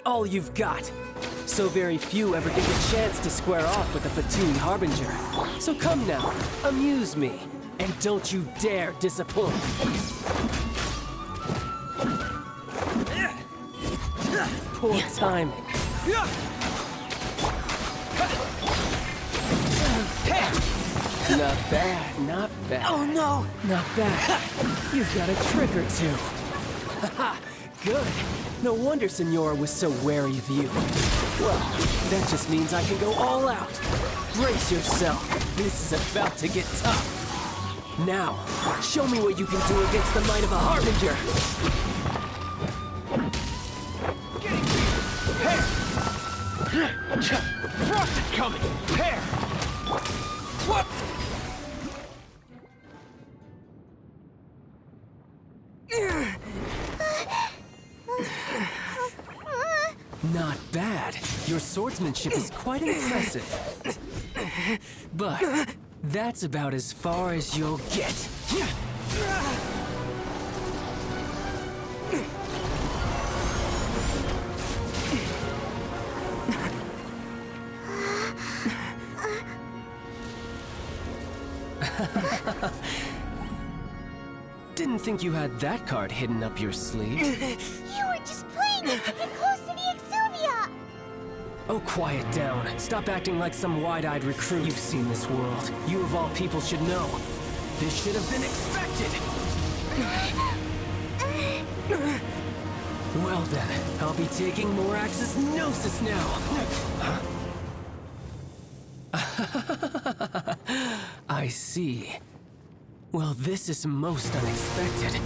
be all you've got. So very few ever get the chance to square off with the Fatui Harbinger. So come now, amuse me, and don't you dare disappoint. Poor timing. Not bad, not bad. Oh no! Not bad. You've got a trick or two. Haha, good. No wonder Senora was so wary of you. Well, that just means I can go all out. Brace yourself. This is about to get tough. Now, show me what you can do against the might of a Harbinger. Frost is coming! Hair! What? Not bad. Your swordsmanship is quite impressive. But that's about as far as you'll get. Didn't think you had that card hidden up your sleeve. You were just playing us to get close to the Exuvia! Oh, quiet down. Stop acting like some wide-eyed recruit. You've seen this world. You of all people should know. This should have been expected! Well then, I'll be taking Morax's Gnosis now! I see. Well, this is most unexpected.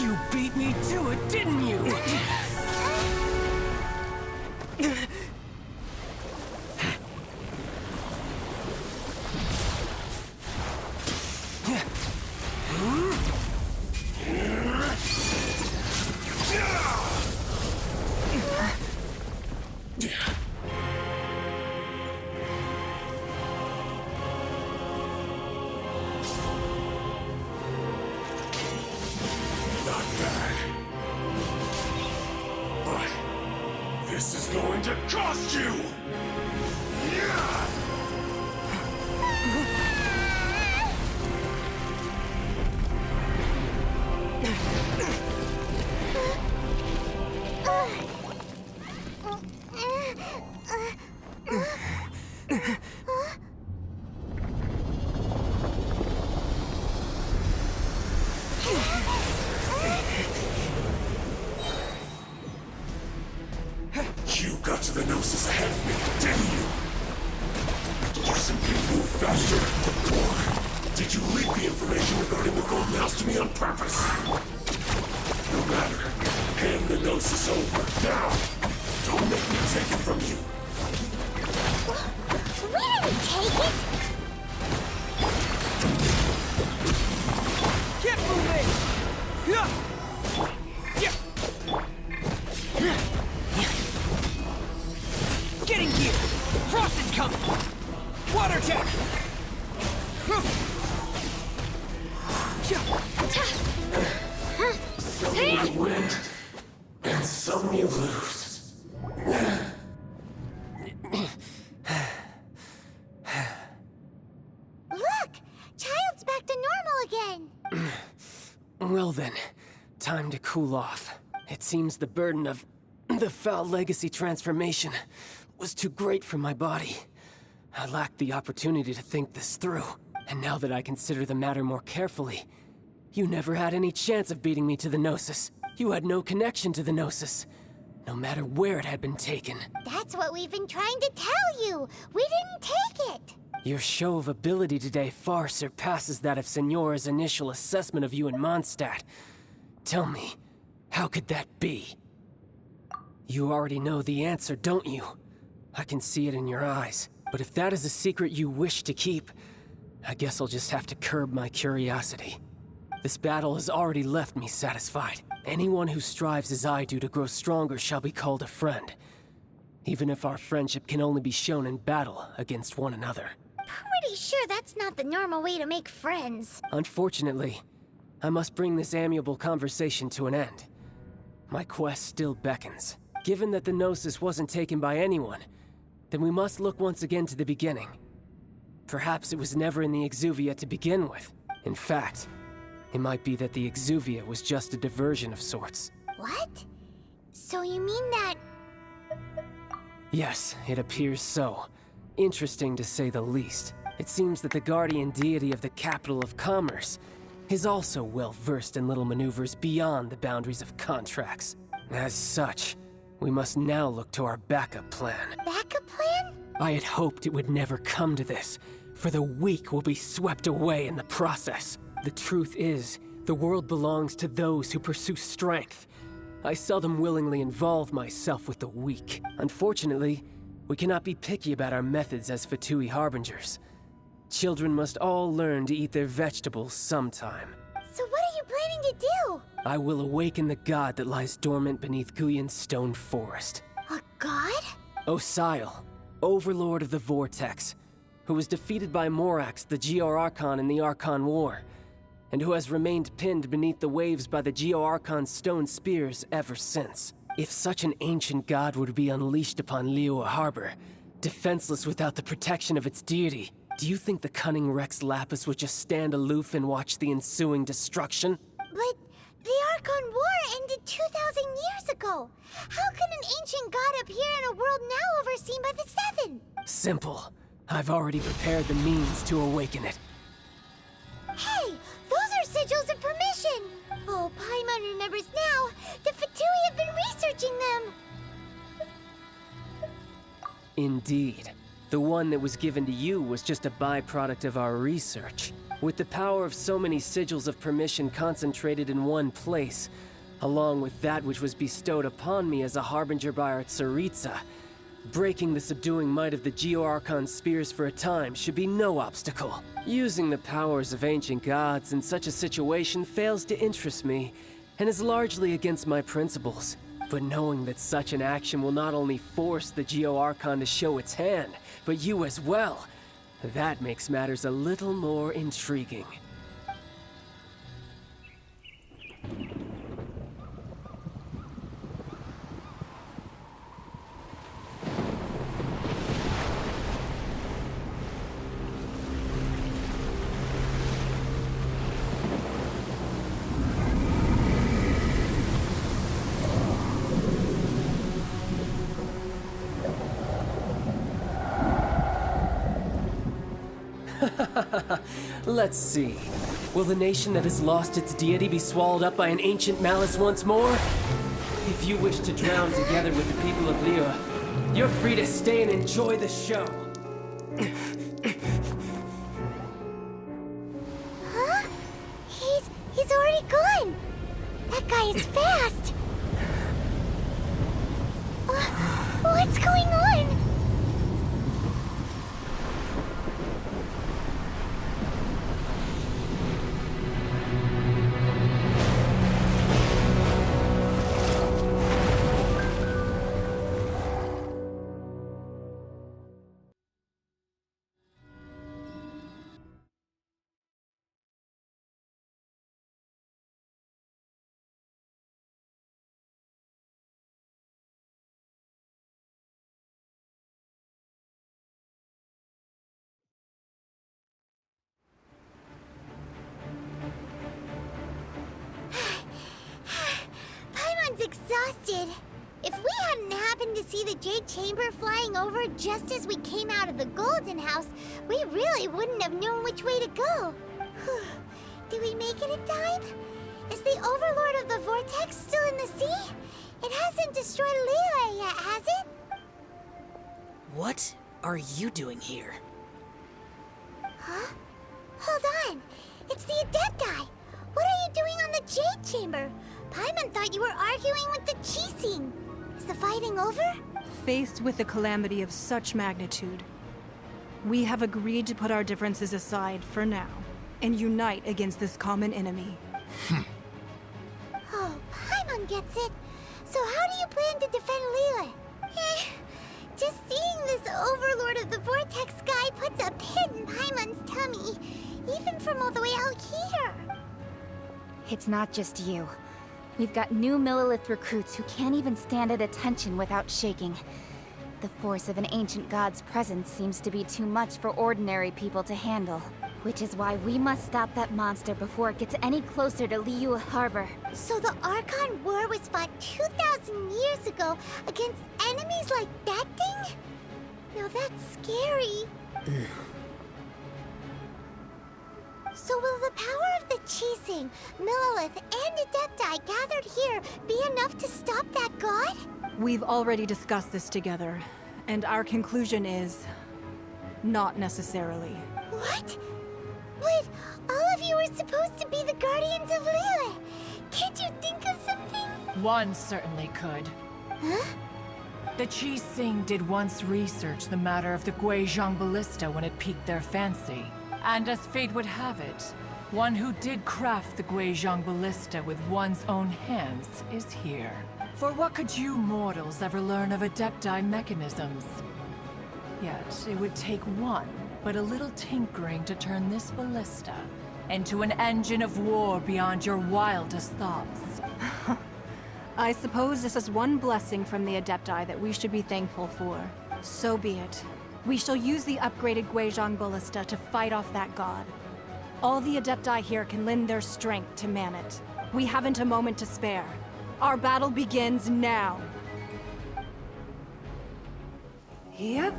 You beat me to it, didn't you? This is going to cost you! You got to the Gnosis ahead of me, didn't you? Did you simply move faster? Or did you leak the information regarding the Golden House to me on purpose? No matter. Hand the Gnosis over, now! Don't make me take it from you. We didn't take it! Get moving! Yeah! Getting here! Frost is coming! Water jet! Some you win, and some you lose. Look! Childe's back to normal again! Well then, time to cool off. It seems the burden of the foul legacy transformation was too great for my body. I lacked the opportunity to think this through. And now that I consider the matter more carefully, you never had any chance of beating me to the Gnosis. You had no connection to the Gnosis, no matter where it had been taken. That's what we've been trying to tell you! We didn't take it! Your show of ability today far surpasses that of Senora's initial assessment of you in Mondstadt. Tell me, how could that be? You already know the answer, don't you? I can see it in your eyes. But if that is a secret you wish to keep, I guess I'll just have to curb my curiosity. This battle has already left me satisfied. Anyone who strives as I do to grow stronger shall be called a friend. Even if our friendship can only be shown in battle against one another. Pretty sure that's not the normal way to make friends. Unfortunately, I must bring this amiable conversation to an end. My quest still beckons. Given that the Gnosis wasn't taken by anyone, then we must look once again to the beginning. Perhaps it was never in the Exuvia to begin with. In fact, it might be that the Exuvia was just a diversion of sorts. What? So you mean that... Yes, it appears so. Interesting to say the least. It seems that the guardian deity of the capital of commerce is also well versed in little maneuvers beyond the boundaries of contracts. As such, we must now look to our backup plan. Backup plan? I had hoped it would never come to this, for the weak will be swept away in the process. The truth is, the world belongs to those who pursue strength. I seldom willingly involve myself with the weak. Unfortunately, we cannot be picky about our methods as Fatui Harbingers. Children must all learn to eat their vegetables sometime. So what are you planning to do? I will awaken the god that lies dormant beneath Guyon's stone forest. A god? Osial, Overlord of the Vortex, who was defeated by Morax, the Geo-Archon in the Archon War, and who has remained pinned beneath the waves by the Geo-Archon's stone spears ever since. If such an ancient god were to be unleashed upon Liyue Harbor, defenseless without the protection of its deity, do you think the cunning Rex Lapis would just stand aloof and watch the ensuing destruction? But the Archon War ended 2,000 years ago. How can an ancient god appear in a world now overseen by the Seven? Simple. I've already prepared the means to awaken it. Hey, those are sigils of permission. Oh, Paimon remembers now. The Fatui have been researching them. Indeed. The one that was given to you was just a byproduct of our research. With the power of so many sigils of permission concentrated in one place, along with that which was bestowed upon me as a harbinger by our Tsaritsa, breaking the subduing might of the Geo-Archon spears for a time should be no obstacle. Using the powers of ancient gods in such a situation fails to interest me, and is largely against my principles. But knowing that such an action will not only force the Geo-Archon to show its hand, but you as well, that makes matters a little more intriguing. Let's see. Will the nation that has lost its deity be swallowed up by an ancient malice once more? If you wish to drown together with the people of Liyue, you're free to stay and enjoy the show. Huh? He's already gone. That guy is fast. What's going on? Paimon's exhausted. If we hadn't happened to see the Jade Chamber flying over just as we came out of the Golden House, we really wouldn't have known which way to go. Did we make it in time? Is the Overlord of the Vortex still in the sea? It hasn't destroyed Liyue yet, has it? What are you doing here? Huh? Hold on. It's the Adept guy. What are you doing on the Jade Chamber? Paimon thought you were arguing with the Chising. Is the fighting over? Faced with a calamity of such magnitude, we have agreed to put our differences aside for now and unite against this common enemy. Oh, Paimon gets it. So how do you plan to defend Liyue? Just seeing this Overlord of the Vortex guy puts a pit in Paimon's tummy, even from all the way out here. It's not just you. We've got new Millilith recruits who can't even stand at attention without shaking. The force of an ancient god's presence seems to be too much for ordinary people to handle. Which is why we must stop that monster before it gets any closer to Liyue Harbor. So the Archon War was fought 2,000 years ago against enemies like that thing? Now that's scary. So will the power of the Chising, Millilith, and Adepti gathered here be enough to stop that god? We've already discussed this together, and our conclusion is... not necessarily. What? But all of you were supposed to be the Guardians of Liyue. Can't you think of something? One certainly could. Huh? The Chising did once research the matter of the Guizhong Ballista when it piqued their fancy. And as fate would have it, one who did craft the Guizhong Ballista with one's own hands is here. For what could you mortals ever learn of Adepti mechanisms? Yet, it would take one, but a little tinkering to turn this ballista into an engine of war beyond your wildest thoughts. I suppose this is one blessing from the Adepti that we should be thankful for. So be it. We shall use the upgraded Guizhong Ballista to fight off that god. All the Adepti here can lend their strength to man it. We haven't a moment to spare. Our battle begins now. Yep.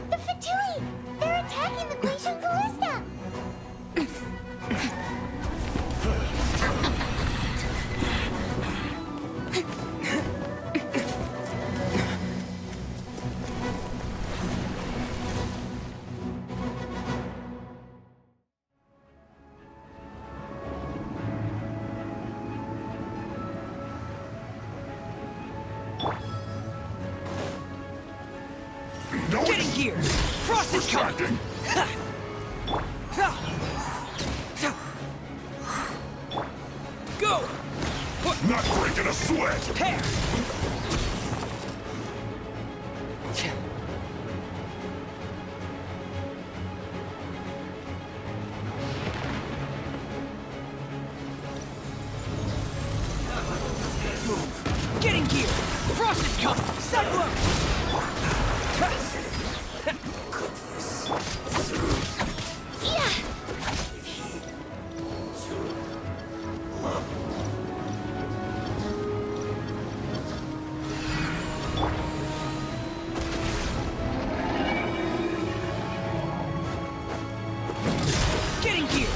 The Fatui! They're attacking the Guizhong Ballista! No, Get in gear! Frost is coming! distracting. Go! Not breaking a sweat. Tear! Move! Get in gear! Frost is coming! Side blow! Yeah! Get in gear!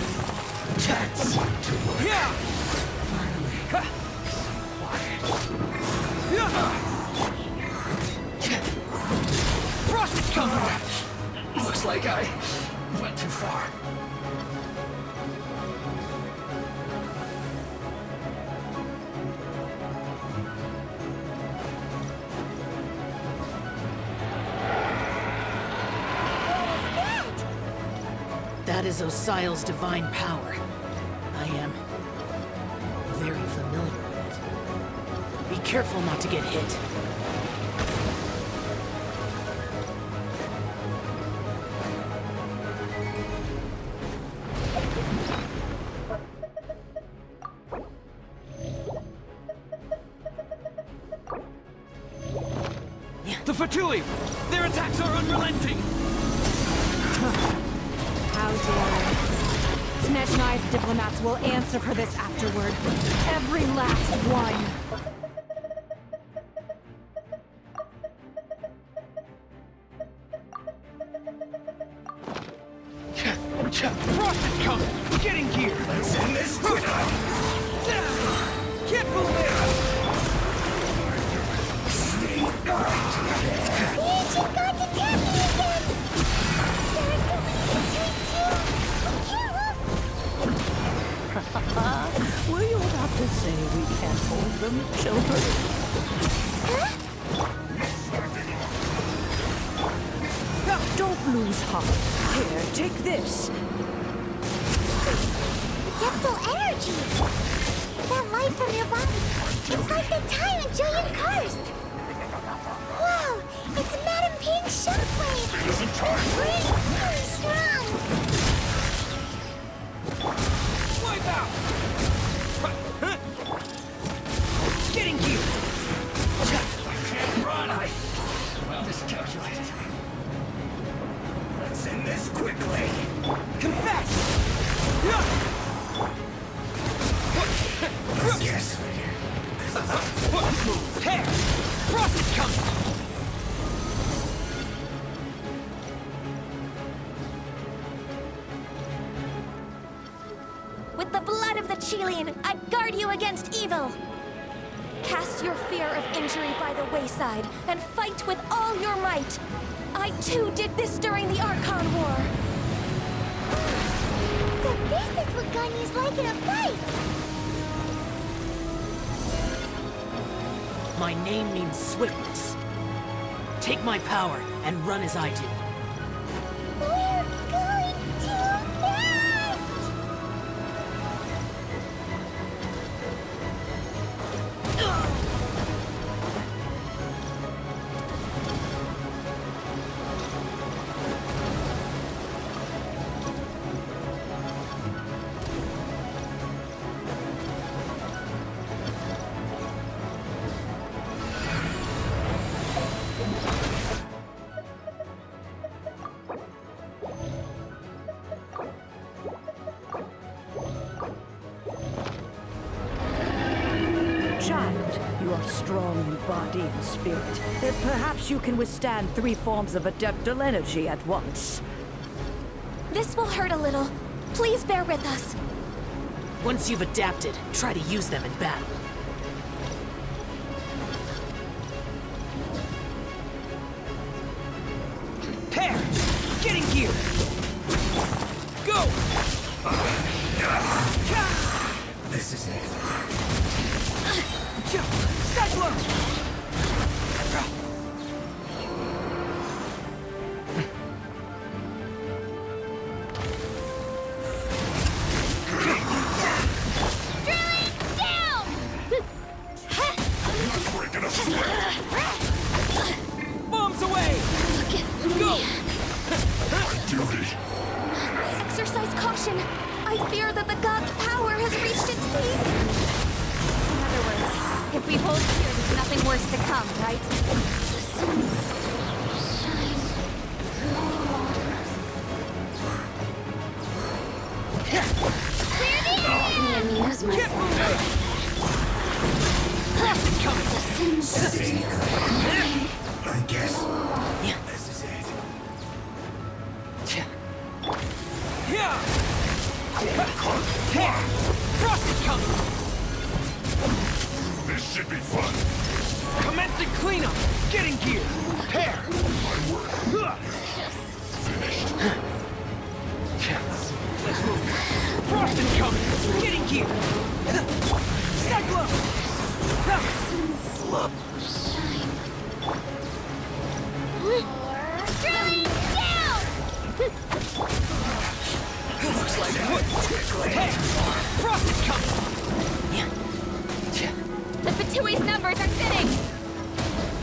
Yeah! Frost is coming! Looks like I went too far. That is Osial's divine power. I am very familiar with it. Be careful not to get hit. The Fatui! Their attacks are unrelenting! How dare. Snetch and I's diplomats will answer for this afterward. Every last one. Frost is coming! Get in gear! Were you about to say we can't hold them, children? Don't lose heart. Here, take this. Depthal energy! That light from your body, it's like the time in Julian Karst! Wow, it's Madame Ping's shockwave! It's really strong! Wipe out! Getting you! I can't run. Well miscalculated. Let's end this quickly. Confess! Yes. Hey! Frost is coming! With the blood of the Chilean, I guard you against evil! Cast your fear of injury by the wayside, and fight with all your might! I too did this during the Archon War! So this is what Ganyu's like in a fight! My name means swiftness. Take my power and run as I do. We're going too fast! Child, you are strong in body and spirit. Perhaps you can withstand 3 forms of adeptal energy at once. This will hurt a little. Please bear with us. Once you've adapted, try to use them in battle. Pair! Getting gear! Go! This is it. Cyclone! Breaking a sweat! Bombs away! Go! Duty! Exercise caution. I fear that the god's power has reached its peak. In other words, if we hold here, there's nothing worse to come, right? Get moving! Frost is coming! I guess. This is it. Yeah! Frost is coming! This should be fun! Commencing cleanup! Getting gear! Hair! My work finished. Let's move! Frost is coming! Getting gear! Cyclone! Looks like Hey! Frost is coming! The Fatui's numbers are fitting!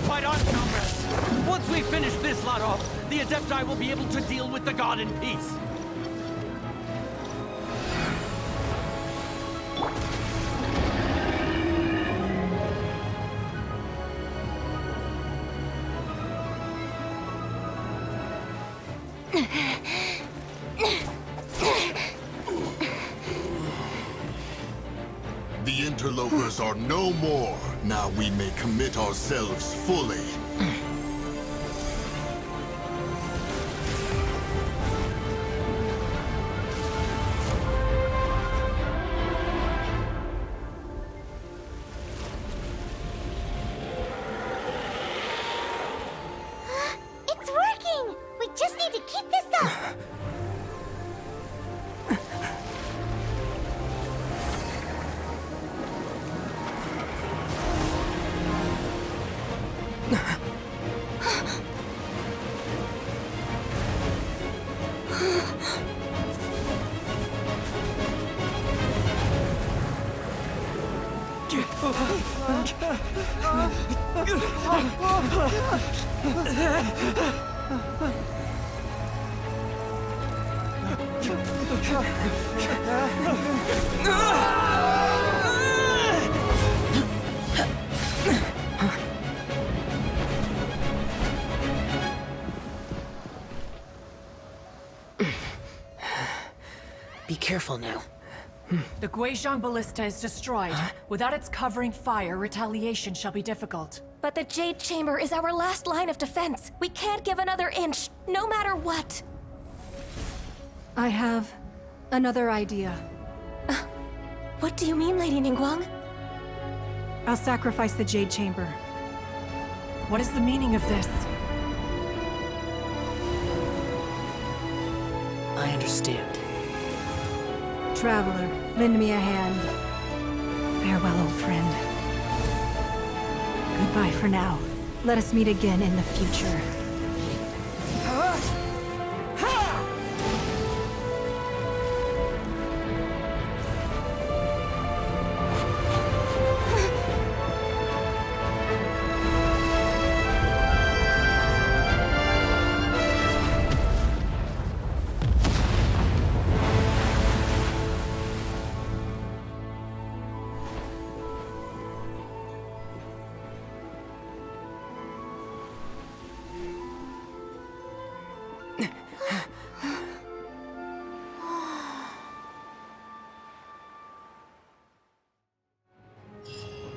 Fight on, comrades! Once we finish this lot off, the Adepti will be able to deal with the god in peace. The interlopers are no more. Now we may commit ourselves fully. It's working! We just need to keep this up! Be careful now. The Guizhong Ballista is destroyed. Without its covering fire, retaliation shall be difficult. But the Jade Chamber is our last line of defense. We can't give another inch, no matter what. I have another idea. What do you mean, Lady Ningguang? I'll sacrifice the Jade Chamber. What is the meaning of this? I understand. Traveler, lend me a hand. Farewell, old friend. Goodbye for now. Let us meet again in the future.